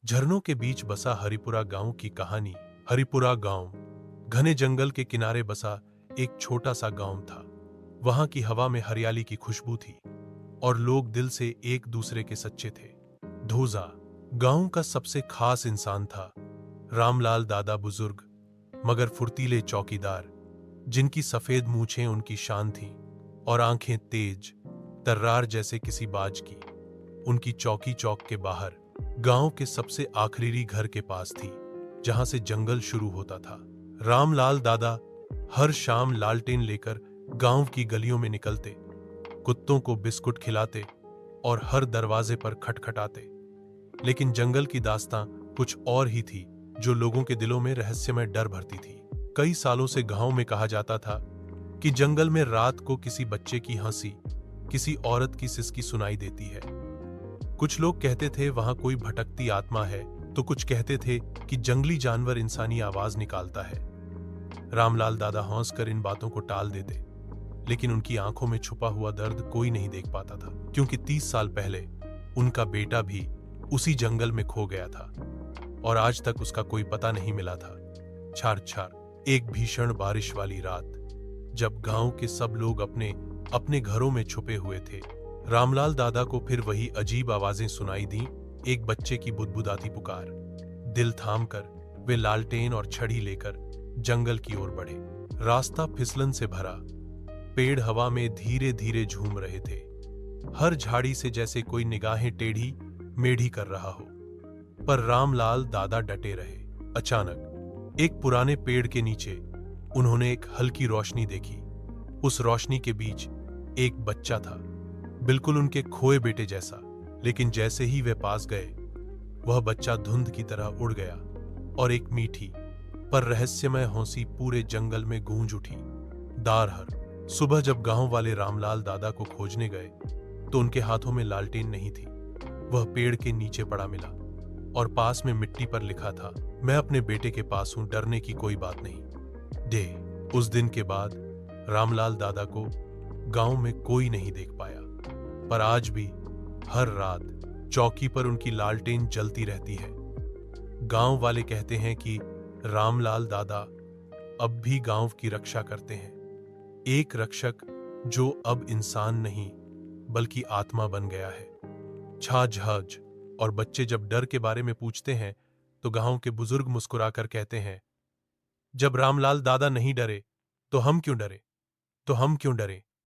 झरनों के बीच बसा हरिपुरा गांव की कहानी। हरिपुरा गांव घने जंगल के किनारे बसा एक छोटा सा गांव था। वहां की हवा में हरियाली की खुशबू थी और लोग दिल से एक दूसरे के सच्चे थे। धोजा गांव का सबसे खास इंसान था। रामलाल दादा बुजुर्ग मगर फुर्तीले चौकीदार, जिनकी सफेद मूछें उनकी शान थीं और आंखें तेज तर्रार जैसे किसी बाज की। उनकी चौकी चौक के बाहर गांव के सबसे आखिरी घर के पास थी, जहां से जंगल शुरू होता था। रामलाल दादा हर शाम लालटेन लेकर गांव की गलियों में निकलते, कुत्तों को बिस्कुट खिलाते और हर दरवाजे पर खटखटाते। लेकिन जंगल की दास्तां कुछ और ही थी, जो लोगों के दिलों में रहस्यमय डर भरती थी। कई सालों से गांव में कहा जाता था कि जंगल में रात को किसी बच्चे की हंसी, किसी औरत की सिसकी सुनाई देती है। कुछ लोग कहते थे वहां कोई भटकती आत्मा है, तो कुछ कहते थे कि जंगली जानवर इंसानी आवाज निकालता है। रामलाल दादा हंसकर इन बातों को टाल देते, लेकिन उनकी आंखों में छुपा हुआ दर्द कोई नहीं देख पाता था, क्योंकि 30 साल पहले उनका बेटा भी उसी जंगल में खो गया था और आज तक उसका कोई पता नहीं मिला था। छार छार एक भीषण बारिश वाली रात, जब गांव के सब लोग अपने अपने घरों में छुपे हुए थे, रामलाल दादा को फिर वही अजीब आवाजें सुनाई दी। एक बच्चे की बुदबुदाती पुकार। दिल थाम कर वे लालटेन और छड़ी लेकर जंगल की ओर बढ़े। रास्ता फिसलन से भरा, पेड़ हवा में धीरे धीरे झूम रहे थे, हर झाड़ी से जैसे कोई निगाहें टेढ़ी मेढ़ी कर रहा हो। पर रामलाल दादा डटे रहे। अचानक एक पुराने पेड़ के नीचे उन्होंने एक हल्की रोशनी देखी। उस रोशनी के बीच एक बच्चा था, बिल्कुल उनके खोए बेटे जैसा। लेकिन जैसे ही वे पास गए, वह बच्चा धुंध की तरह उड़ गया और एक मीठी पर रहस्यमय हंसी पूरे जंगल में गूंज उठी। दारहर सुबह जब गांव वाले रामलाल दादा को खोजने गए, तो उनके हाथों में लालटेन नहीं थी। वह पेड़ के नीचे पड़ा मिला और पास में मिट्टी पर लिखा था, मैं अपने बेटे के पास हूं, डरने की कोई बात नहीं। उस दिन के बाद रामलाल दादा को गांव में कोई नहीं देख पाया, पर आज भी हर रात चौकी पर उनकी लालटेन जलती रहती है। गांव वाले कहते हैं कि रामलाल दादा अब भी गांव की रक्षा करते हैं, एक रक्षक जो अब इंसान नहीं बल्कि आत्मा बन गया है। छाछ और बच्चे जब डर के बारे में पूछते हैं, तो गांव के बुजुर्ग मुस्कुराकर कहते हैं, जब रामलाल दादा नहीं डरे तो हम क्यों डरे, तो हम क्यों डरे।